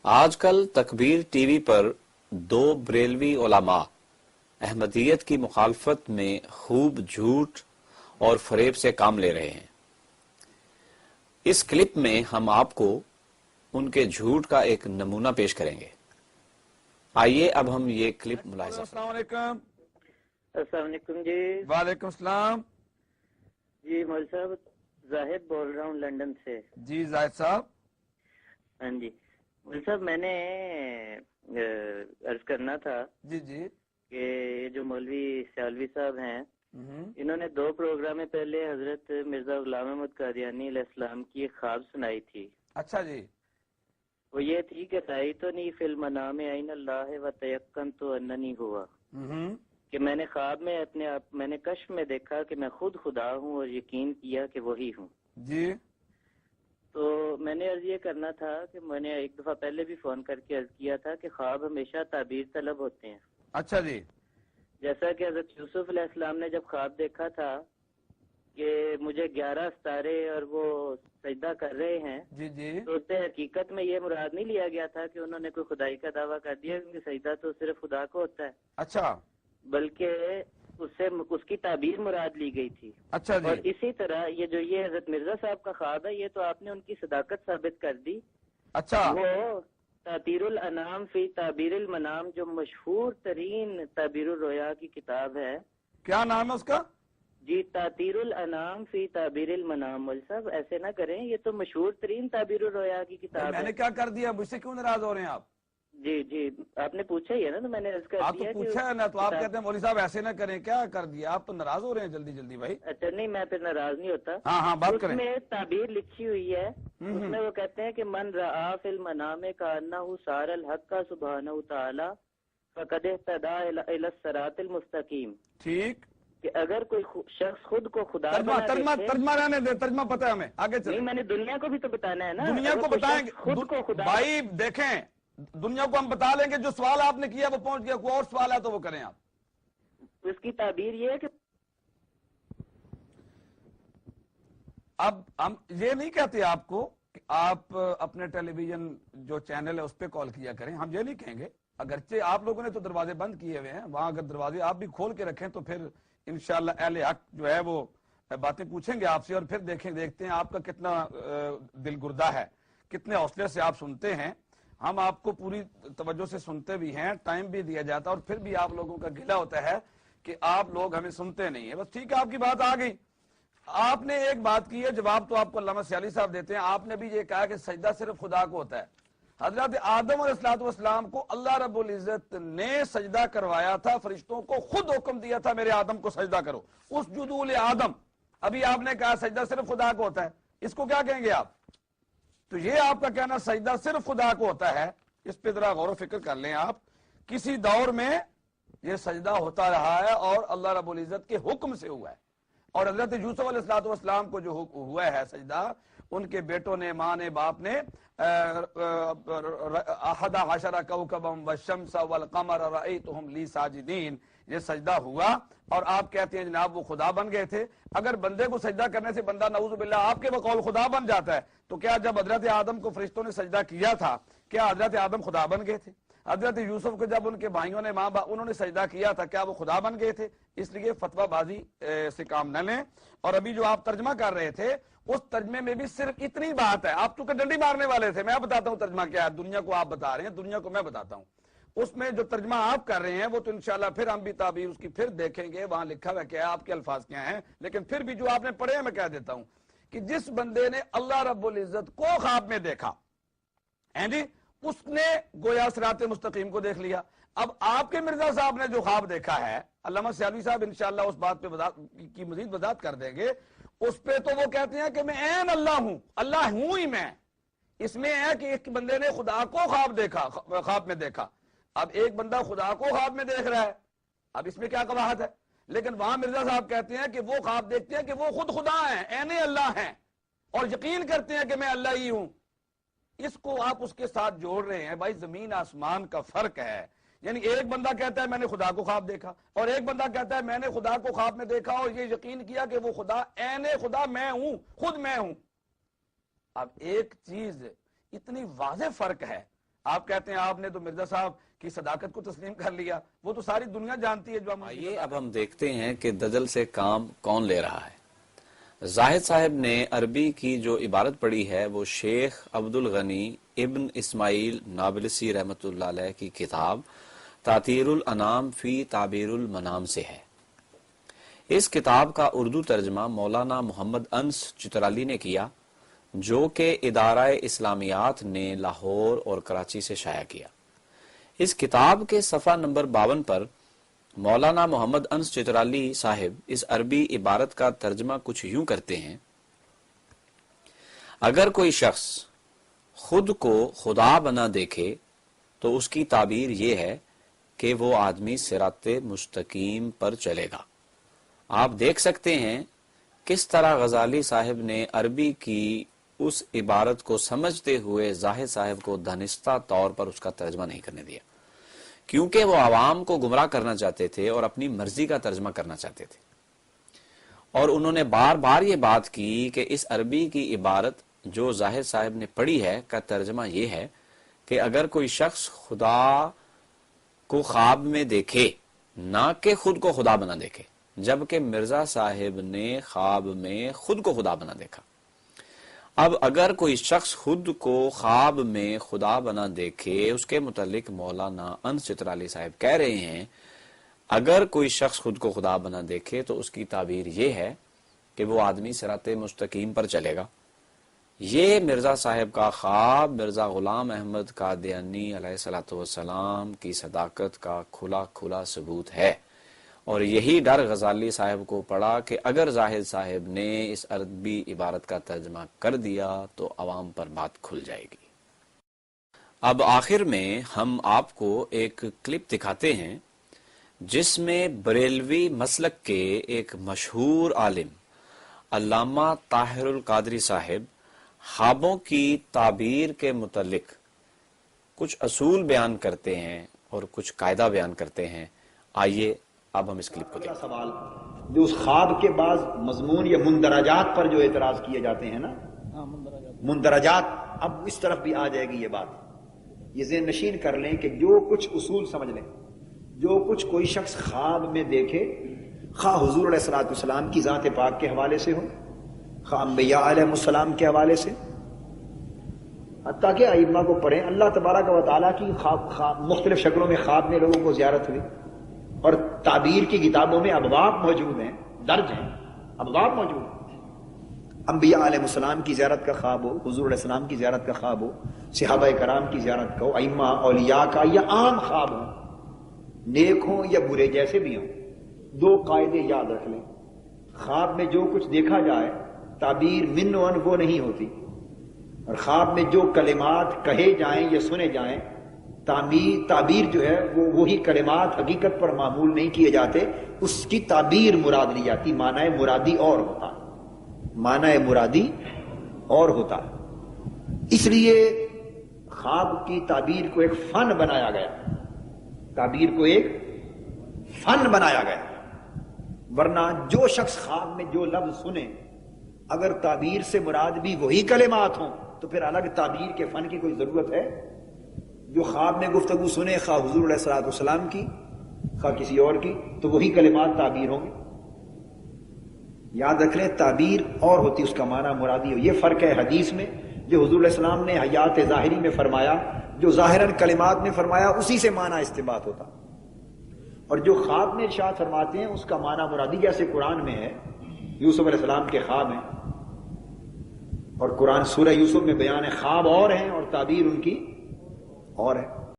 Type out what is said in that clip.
آج کل تکبیر ٹی وی پر دو بریلوی علماء احمدیت کی مخالفت میں خوب جھوٹ اور فریب سے کام لے رہے ہیں۔ اس کلپ میں ہم آپ کو ان کے جھوٹ کا ایک نمونہ پیش کریں گے۔ آئیے اب ہم یہ کلپ ملاحظہ کریں۔ السلام علیکم۔ السلام علیکم جی۔ وعلیکم السلام جی مول صاحب، زاہد بول رہا ہوں لندن سے۔ جی زاہد صاحب۔ ہاں جی مول صاحب، میں نے عرض کرنا تھا جی جی کہ یہ جو مولوی سیالوی صاحب ہیں، انہوں نے 2 پروگرام پہلے حضرت مرزا غلام احمد قادیانی علیہ السلام کی ایک خواب سنائی تھی۔ اچھا جی۔ وہ یہ تھی کہ رأیتنی فی المنام عین اللہ وتیقنت اننی ہوا، کہ میں نے خواب میں میں نے کشف میں دیکھا کہ میں خود خدا ہوں اور یقین کیا کہ وہی ہوں۔ جی تو میں نے عرض یہ کرنا تھا کہ میں نے ایک دفعہ پہلے بھی فون کر کے عرض کیا تھا کہ خواب ہمیشہ تعبیر طلب ہوتے ہیں۔ اچھا جی۔ جیسا کہ حضرت یوسف علیہ السلام نے جب خواب دیکھا تھا کہ مجھے 11 ستارے اور وہ سجدہ کر رہے ہیں، جی جی تو اس سے حقیقت میں یہ مراد نہیں لیا گیا تھا کہ انہوں نے کوئی خدائی کا دعویٰ کر دیا، کیونکہ سجدہ تو صرف خدا کو ہوتا ہے، اچھا بلکہ اس کی تعبیر مراد لی گئی تھی۔ اچھا اور جی اسی طرح یہ حضرت مرزا صاحب کا خواب ہے، یہ تو آپ نے ان کی صداقت ثابت کر دی۔ اچھا وہ تعبیر الانام فی تعبیر المنام، جو مشہور ترین تعبیر الرؤیا کی کتاب ہے۔ کیا نام ہے اس کا؟ جی تعبیر الانام فی تعبیر المنام۔ مول صاحب ایسے نہ کریں، یہ تو مشہور ترین تعبیر الرؤیا کی کتاب میں ہے۔ نے کیا کر دیا؟ مجھ سے کیوں ناراض ہو رہے ہیں آپ؟ جی جی آپ نے پوچھا ہی ہے نا، تو میں نے عرض کر آپ تو دیا پوچھا ہے نا، تو آپ کہتے ہیں مولوی صاحب ایسے نہ کریں، کیا کر دیا؟ آپ تو ناراض ہو رہے ہیں جلدی جلدی بھائی۔ اچھا نہیں، میں پھر ناراض نہیں ہوتا۔ ہاں ہاں بات اس کریں۔ میں تعبیر لکھی ہوئی ہے، اس میں وہ کہتے ہیں کہ من رآ فی المنام کانہ سار الحق کا سبحانہ تعالی فقد اہتدی الی الصراط المستقیم۔ ٹھیک، کہ اگر کوئی شخص خود کو خدا ترجمہ رہنے دے، ترجمہ پتہ ہے ہمیں، آگے چلیں۔ نہیں، میں نے دنیا کو بھی تو بتانا ہے نا، دنیا کو بتائیں گے خود کو خدا۔ بھائی دیکھیں، دنیا کو ہم بتا لیں گے، جو سوال آپ نے کیا وہ پہنچ گیا، کوئی اور سوال ہے تو وہ کریں آپ۔ اس کی تعبیر یہ ہے کہ اب ہم یہ نہیں کہتے آپ کو کہ آپ اپنے ٹیلی ویژن جو چینل ہے اس پہ کال کیا کریں، ہم یہ نہیں کہیں گے، اگرچہ آپ لوگوں نے تو دروازے بند کیے ہوئے ہیں، وہاں اگر دروازے آپ بھی کھول کے رکھیں تو پھر انشاءاللہ اہل حق جو ہے وہ باتیں پوچھیں گے آپ سے، اور پھر دیکھتے ہیں آپ کا کتنا دل گردہ ہے، کتنے حوصلے سے آپ سنتے ہیں۔ ہم آپ کو پوری توجہ سے سنتے بھی ہیں، ٹائم بھی دیا جاتا ہے، اور پھر بھی آپ لوگوں کا گلہ ہوتا ہے کہ آپ لوگ ہمیں سنتے نہیں ہیں۔ بس ٹھیک ہے، آپ کی بات آ گئی۔ آپ نے ایک بات کی ہے، جواب تو آپ کو علامہ سیالی صاحب دیتے ہیں۔ آپ نے بھی یہ کہا کہ سجدہ صرف خدا کو ہوتا ہے۔ حضرت آدم علیہ السلام کو اللہ رب العزت نے سجدہ کروایا تھا، فرشتوں کو خود حکم دیا تھا میرے آدم کو سجدہ کرو، اسجدوا لآدم۔ ابھی آپ نے کہا سجدہ صرف خدا کو ہوتا ہے، اس کو کیا کہیں گے آپ؟ تو یہ آپ کا کہنا سجدہ صرف خدا کو ہوتا ہے، اس پہ ذرا غور و فکر کر لیں آپ۔ کسی دور میں یہ سجدہ ہوتا رہا ہے اور اللہ رب العزت کے حکم سے ہوا ہے، اور حضرت یوسف علیہ السلام کو جو ہوا ہے سجدہ، ان کے بیٹوں نے، ماں نے، باپ نے، احد عشر کوكبا والشمس والقمر رأيتهم لي ساجدين، یہ سجدہ ہوا، اور آپ کہتے ہیں جناب وہ خدا بن گئے تھے۔ اگر بندے کو سجدہ کرنے سے بندہ نعوذ باللہ آپ کے بقول خدا بن جاتا ہے، تو کیا جب حضرت آدم کو فرشتوں نے سجدہ کیا تھا، کیا حضرت آدم خدا بن گئے تھے؟ حضرت یوسف کو جب ان کے بھائیوں نے، ماں باپ انہوں نے سجدہ کیا تھا، کیا وہ خدا بن گئے تھے؟ اس لیے فتویٰ بازی سے کام نہ لیں۔ اور ابھی جو آپ ترجمہ کر رہے تھے، اس ترجمے میں بھی صرف اتنی بات ہے، آپ چونکہ ڈنڈی مارنے والے تھے، میں بتاتا ہوں ترجمہ کیا ہے، دنیا کو آپ بتا رہے ہیں، دنیا کو میں بتاتا ہوں۔ اس میں جو ترجمہ آپ کر رہے ہیں وہ تو انشاءاللہ پھر ہم بھی تعبیر اس کی پھر دیکھیں گے، وہاں لکھا ہوا کیا ہے، آپ کے الفاظ کیا ہیں، لیکن پھر بھی جو آپ نے پڑھے ہیں میں کہہ دیتا ہوں کہ جس بندے نے اللہ رب العزت کو خواب میں دیکھا، جی، اس نے گویا صراط مستقیم کو دیکھ لیا۔ اب آپ کے مرزا صاحب نے جو خواب دیکھا ہے، علامہ سیالوی صاحب انشاءاللہ اس بات پہ کی مزید وضاحت کر دیں گے، اس پہ تو وہ کہتے ہیں کہ میں عین اللہ ہوں، اللہ ہوں ہی میں۔ اس میں ہے کہ ایک بندے نے خدا کو خواب میں دیکھا۔ اب ایک بندہ خدا کو خواب میں دیکھ رہا ہے، اب اس میں کیا قباحت ہے؟ لیکن وہاں مرزا صاحب کہتے ہیں کہ وہ خواب دیکھتے ہیں کہ وہ خود خدا ہیں، عین اللہ ہیں، اور یقین کرتے ہیں کہ میں اللہ ہی ہوں۔ اس کو آپ اس کے ساتھ جوڑ رہے ہیں، بھائی زمین آسمان کا فرق ہے۔ یعنی ایک بندہ کہتا ہے میں نے خدا کو خواب دیکھا، اور ایک بندہ کہتا ہے میں نے خدا کو خواب میں دیکھا اور یہ یقین کیا کہ وہ خدا، عین خدا میں ہوں، خود میں ہوں۔ اب ایک چیز اتنی واضح فرق ہے، آپ کہتے ہیں آپ نے تو مرزا صاحب کی صداقت کو تسلیم کر لیا، وہ تو ساری دنیا جانتی ہے جو ہم آئیے اب ہم دیکھتے ہیں کہ دجل سے کام کون لے رہا ہے۔ زاہد صاحب نے عربی کی جو عبارت پڑھی ہے وہ شیخ عبدالغنی ابن اسماعیل نابلسی رحمۃ اللہ علیہ کی کتاب تاطیر الانام فی تعبیر المنام سے ہے۔ اس کتاب کا اردو ترجمہ مولانا محمد انس چترالی نے کیا، جو کہ ادارہ اسلامیات نے لاہور اور کراچی سے شائع کیا۔ اس کتاب کے صفحہ نمبر 52 پر مولانا محمد انس چترالی صاحب اس عربی عبارت کا ترجمہ کچھ یوں کرتے ہیں: اگر کوئی شخص خود کو خدا بنا دیکھے تو اس کی تعبیر یہ ہے کہ وہ آدمی صراط مستقیم پر چلے گا۔ آپ دیکھ سکتے ہیں کس طرح غزالی صاحب نے عربی کی اس عبارت کو سمجھتے ہوئے زاہد صاحب کو دانستہ طور پر اس کا ترجمہ نہیں کرنے دیا، کیونکہ وہ عوام کو گمراہ کرنا چاہتے تھے اور اپنی مرضی کا ترجمہ کرنا چاہتے تھے۔ اور انہوں نے بار بار یہ بات کی کہ اس عربی کی عبارت جو زاہد صاحب نے پڑھی ہے کا ترجمہ یہ ہے کہ اگر کوئی شخص خدا کو خواب میں دیکھے، نہ کہ خود کو خدا بنا دیکھے، جبکہ مرزا صاحب نے خواب میں خود کو خدا بنا دیکھا۔ اب اگر کوئی شخص خود کو خواب میں خدا بنا دیکھے، اس کے متعلق مولانا انس چترالی صاحب کہہ رہے ہیں اگر کوئی شخص خود کو خدا بنا دیکھے تو اس کی تعبیر یہ ہے کہ وہ آدمی صراط مستقیم پر چلے گا۔ یہ مرزا صاحب کا خواب مرزا غلام احمد قادیانی علیہ الصلوۃ والسلام کی صداقت کا کھلا کھلا ثبوت ہے، اور یہی ڈر غزالی صاحب کو پڑا کہ اگر زاہد صاحب نے اس عربی عبارت کا ترجمہ کر دیا تو عوام پر بات کھل جائے گی۔ اب آخر میں ہم آپ کو ایک کلپ دکھاتے ہیں جس میں بریلوی مسلک کے ایک مشہور عالم علامہ طاہر القادری صاحب خوابوں کی تعبیر کے متعلق کچھ اصول بیان کرتے ہیں اور کچھ قاعدہ بیان کرتے ہیں۔ آئیے اب ہم اس کلپ کو دیکھیں۔ سوال جو اس خواب کے بعض مضمون یا مندرجات پر جو اعتراض کیے جاتے ہیں نا، مندرجات، اب اس طرف بھی آ جائے گی یہ بات، یہ ذہن نشین کر لیں کہ جو کچھ اصول سمجھ لیں، جو کچھ کوئی شخص خواب میں دیکھے، خواہ حضور علیہ الصلوۃ والسلام کی ذات پاک کے حوالے سے ہو، خواہ انبیاء علیہ السلام کے حوالے سے، حتیٰ کہ ائمہ کو پڑھیں، اللہ تبارک و تعالیٰ کی خواب مختلف شکلوں میں خواب میں لوگوں کو زیارت ہوئی، اور تعبیر کی کتابوں میں ابواب موجود ہیں، درج ہیں، ابواب موجود ہیں۔ انبیاء علیہ السلام کی زیارت کا خواب ہو، حضور علیہ السلام کی زیارت کا خواب ہو، صحابہ کرام کی زیارت کا ہو، ائمہ اولیاء کا، یا عام خواب ہو، نیک ہوں یا برے جیسے بھی ہوں، دو قاعدے یاد رکھ لیں۔ خواب میں جو کچھ دیکھا جائے تعبیر من و ان وہ نہیں ہوتی، اور خواب میں جو کلمات کہے جائیں یا سنے جائیں تعبیر جو ہے وہ وہی کلمات حقیقت پر معمول نہیں کیے جاتے، اس کی تعبیر مراد لی جاتی، معنی مرادی اور ہوتا ہے، معنی مرادی اور ہوتا ہے۔ اس لیے خواب کی تعبیر کو ایک فن بنایا گیا، تعبیر کو ایک فن بنایا گیا، ورنہ جو شخص خواب میں جو لفظ سنے اگر تعبیر سے مراد بھی وہی کلمات ہوں تو پھر الگ تعبیر کے فن کی کوئی ضرورت ہے؟ جو خواب میں گفتگو سنے، خواہ حضور علیہ الصلوۃ والسلام کی خواہ کسی اور کی، تو وہی کلمات تعبیر ہوں گے۔ یاد رکھ لیں تعبیر اور ہوتی، اس کا معنی مرادی ہو۔ یہ فرق ہے حدیث میں جو حضور علیہ السلام نے حیات ظاہری میں فرمایا، جو ظاہراً کلمات میں فرمایا اسی سے معنی استنباط ہوتا، اور جو خواب میں ارشاد فرماتے ہیں اس کا معنی مرادی، جیسے قرآن میں ہے یوسف علیہ السلام کے خواب ہیں، اور قرآن سورہ یوسف میں بیان ہے خواب اور ہیں اور تعبیر ان کی اور ہے۔